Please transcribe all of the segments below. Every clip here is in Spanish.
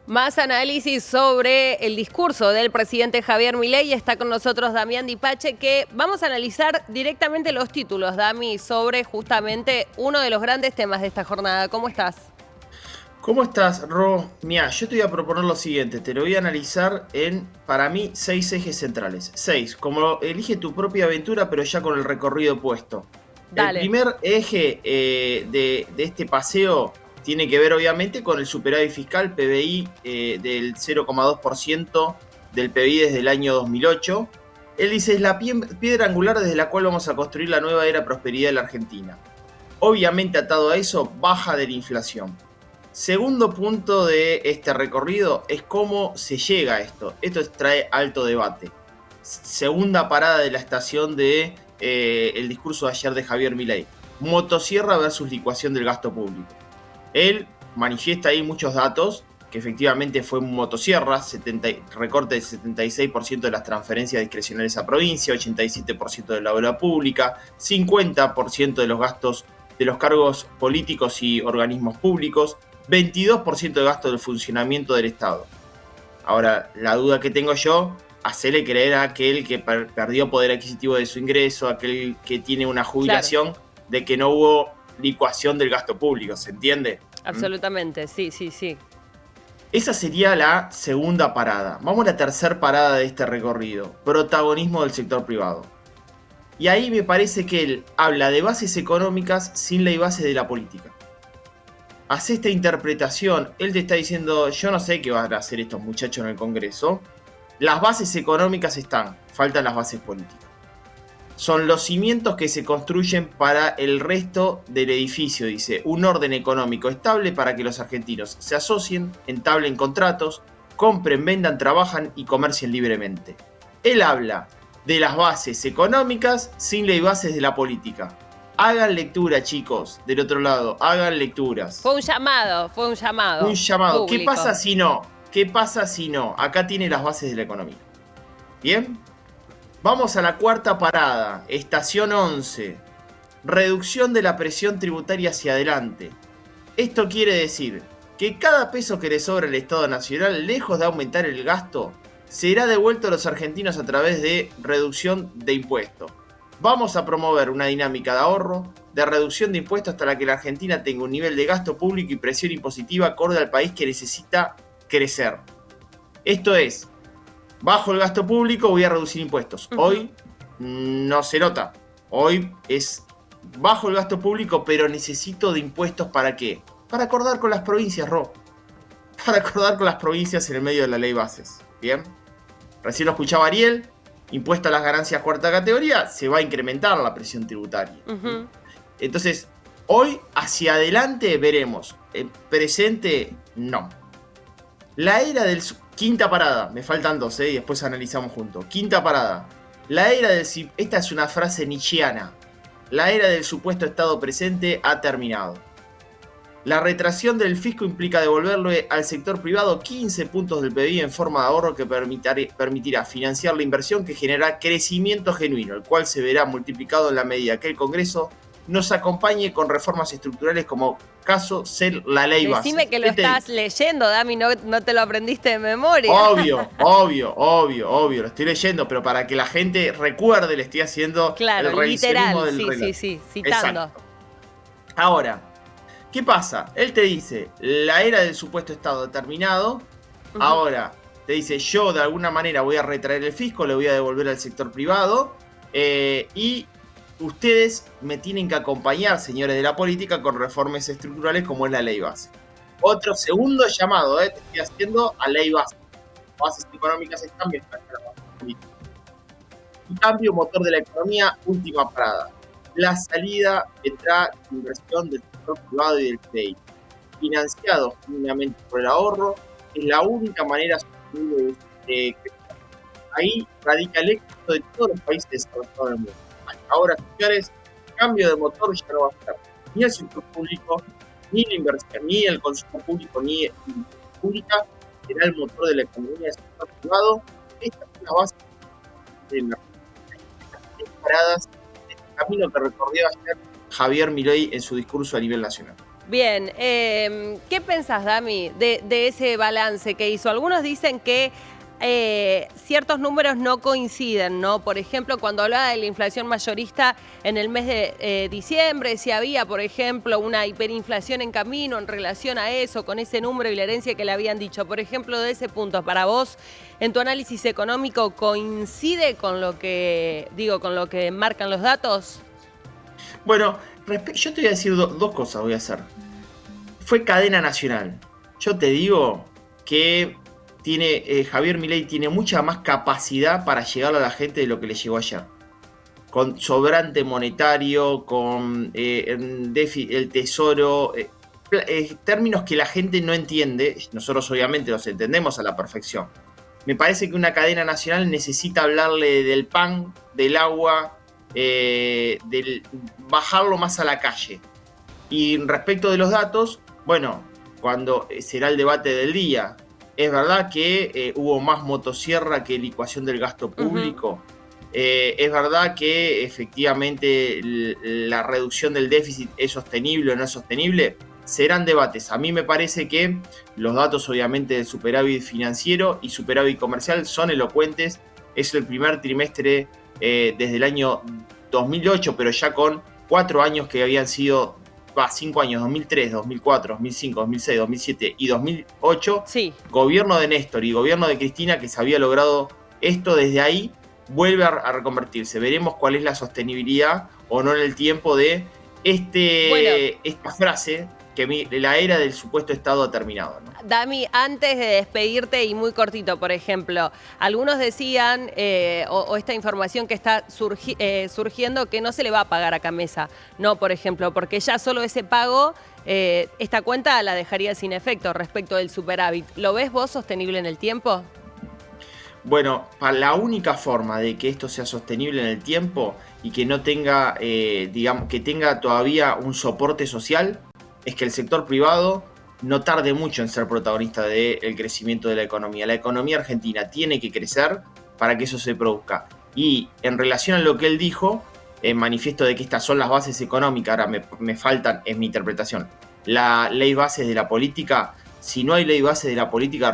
Más análisis sobre el discurso del presidente Javier Milei. Está con nosotros Damián Dipache, que vamos a analizar directamente los títulos, Dami, sobre justamente uno de los grandes temas de esta jornada. ¿Cómo estás? ¿Cómo estás, Ro? Mira, yo te voy a proponer lo siguiente, te lo voy a analizar en, para mí, 6 ejes centrales. 6, como elige tu propia aventura, pero ya con el recorrido puesto. El Dale. primer eje de este paseo tiene que ver, obviamente, con el superávit fiscal PBI del 0,2% del PBI desde el año 2008. Él dice, es la piedra angular desde la cual vamos a construir la nueva era prosperidad de la Argentina. Obviamente, atado a eso, baja de la inflación. Segundo punto de este recorrido es cómo se llega a esto. Esto trae alto debate. Segunda parada de la estación de el discurso de ayer de Javier Milei. Motosierra versus licuación del gasto público. Él manifiesta ahí muchos datos, que efectivamente fue motosierra, recorte del 76% de las transferencias discrecionales a provincia, 87% de la obra pública, 50% de los gastos de los cargos políticos y organismos públicos, 22% de gasto del funcionamiento del Estado. Ahora, la duda que tengo yo, hacerle creer a aquel que perdió poder adquisitivo de su ingreso, aquel que tiene una Claro, jubilación, de que no hubo licuación del gasto público, ¿se entiende? ¿Mm? absolutamente, sí, sí, sí. Esa sería la segunda parada. Vamos a la tercera parada de este recorrido, protagonismo del sector privado. Y ahí me parece que él habla de bases económicas sin la base de la política. Hace esta interpretación, él te está diciendo, yo no sé qué van a hacer estos muchachos en el Congreso. Las bases económicas están, faltan las bases políticas. Son los cimientos que se construyen para el resto del edificio, dice. Un orden económico estable para que los argentinos se asocien, entablen contratos, compren, vendan, trabajan y comercien libremente. Él habla de las bases económicas sin las bases de la política. Hagan lectura, chicos, del otro lado, hagan lecturas. Fue un Un llamado llamado. ¿Qué público. pasa si no? ¿Qué pasa si no? Acá tiene las bases de la economía. ¿Bien? Vamos a la cuarta parada, estación 11. Reducción de la presión tributaria hacia adelante. Esto quiere decir que cada peso que le sobra al Estado Nacional, lejos de aumentar el gasto, será devuelto a los argentinos a través de reducción de impuestos. Vamos a promover una dinámica de ahorro, de reducción de impuestos hasta la que la Argentina tenga un nivel de gasto público y presión impositiva acorde al país que necesita crecer. Esto es, bajo el gasto público voy a reducir impuestos. Ujú. Hoy no se nota. Hoy es bajo el gasto público, pero necesito de impuestos ¿para qué? Para acordar con las provincias, Ro. Para acordar con las provincias en el medio de la ley bases. ¿Bien? Recién lo escuchaba Ariel. Impuesto a las ganancias cuarta categoría, se va a incrementar la presión tributaria. Ujú. Entonces, hoy hacia adelante veremos. Presente, no. La era del... Quinta parada, me faltan dos, y después analizamos juntos. Quinta parada. La era del... Esta es una frase nietzscheana. La era del supuesto estado presente ha terminado. La retracción del fisco implica devolverle al sector privado 15 puntos del PBI en forma de ahorro que permitirá financiar la inversión que generará crecimiento genuino, el cual se verá multiplicado en la medida que el Congreso nos acompañe con reformas estructurales como caso ser la ley Decime bases. que lo ¿Qué te estás dice? leyendo, Dami, no, no te lo aprendiste de memoria. Obvio, lo estoy leyendo, pero para que la gente recuerde, le estoy haciendo Claro, el revisionismo literal, del sí, sí, relato. sí, citando. Exacto. Ahora, ¿qué pasa? Él te dice, la era del supuesto estado determinado, Ujú. ahora te dice, yo de alguna manera voy a retraer el fisco, le voy a devolver al sector privado, y ustedes me tienen que acompañar, señores de la política, con reformas estructurales como es la ley base. Otro segundo llamado, te estoy haciendo a ley base. Bases económicas están bien para la base política. Y cambio motor de la economía, última parada. La salida vendrá de inversión del sector privado y del crédito, financiado genuinamente por el ahorro, es la única manera sostenible de crecer. Ahí radica el éxito de todos los países desarrollados del mundo. Ahora, señores, cambio de motor ya no va a ser ni el sector público, ni la inversión, ni el consumo público, ni la inversión pública, será el motor de la economía del sector privado. Esta es la base de las paradas del camino que recorrió ayer Javier Milei en su discurso a nivel nacional. Bien, ¿qué pensás, Dami, de ese balance que hizo? Algunos dicen que ciertos números no coinciden, ¿no? Por ejemplo, cuando hablaba de la inflación mayorista en el mes de diciembre, si había, por ejemplo, una hiperinflación en camino en relación a eso, con ese número y la herencia que le habían dicho. Por ejemplo, de ese punto, para vos, en tu análisis económico, ¿coincide con lo que, digo, con lo que marcan los datos? Bueno, yo te voy a decir dos cosas, voy a hacer. Fue cadena nacional. Yo te digo que Javier Milei tiene mucha más capacidad para llegar a la gente de lo que le llegó ayer. Con sobrante monetario, con el tesoro, términos que la gente no entiende. Nosotros obviamente los entendemos a la perfección. Me parece que una cadena nacional necesita hablarle del pan, del agua, bajarlo más a la calle. Y respecto de los datos, bueno, cuando será el debate del día, es verdad que hubo más motosierra que licuación del gasto público. Es verdad que efectivamente la reducción del déficit es sostenible o no es sostenible. Serán debates. A mí me parece que los datos obviamente del superávit financiero y superávit comercial son elocuentes. Es el primer trimestre desde el año 2008, pero ya con 4 años que habían sido 5 años, 2003, 2004, 2005, 2006, 2007 y 2008, Sí. gobierno de Néstor y gobierno de Cristina, que se había logrado esto desde ahí, vuelve a reconvertirse. Veremos cuál es la sostenibilidad o no en el tiempo de esta frase que la era del supuesto Estado ha terminado, ¿no? Dami, antes de despedirte y muy cortito, por ejemplo, algunos decían, o esta información que está surgiendo, que no se le va a pagar a Camesa, no, por ejemplo, porque ya solo ese pago, esta cuenta la dejaría sin efecto respecto del superávit. ¿Lo ves vos sostenible en el tiempo? Bueno, la única forma de que esto sea sostenible en el tiempo y que no tenga, digamos, que tenga todavía un soporte social, es que el sector privado no tarde mucho en ser protagonista del crecimiento de la economía. La economía argentina tiene que crecer para que eso se produzca. Y en relación a lo que él dijo, manifiesto de que estas son las bases económicas, ahora me faltan, es mi interpretación, la ley bases de la política. Si no hay ley base de la política,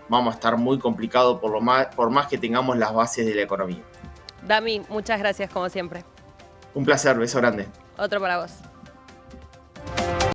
vamos a estar muy complicados por más que tengamos las bases de la economía. Dami, muchas gracias como siempre. Un placer, beso grande. Otro para vos.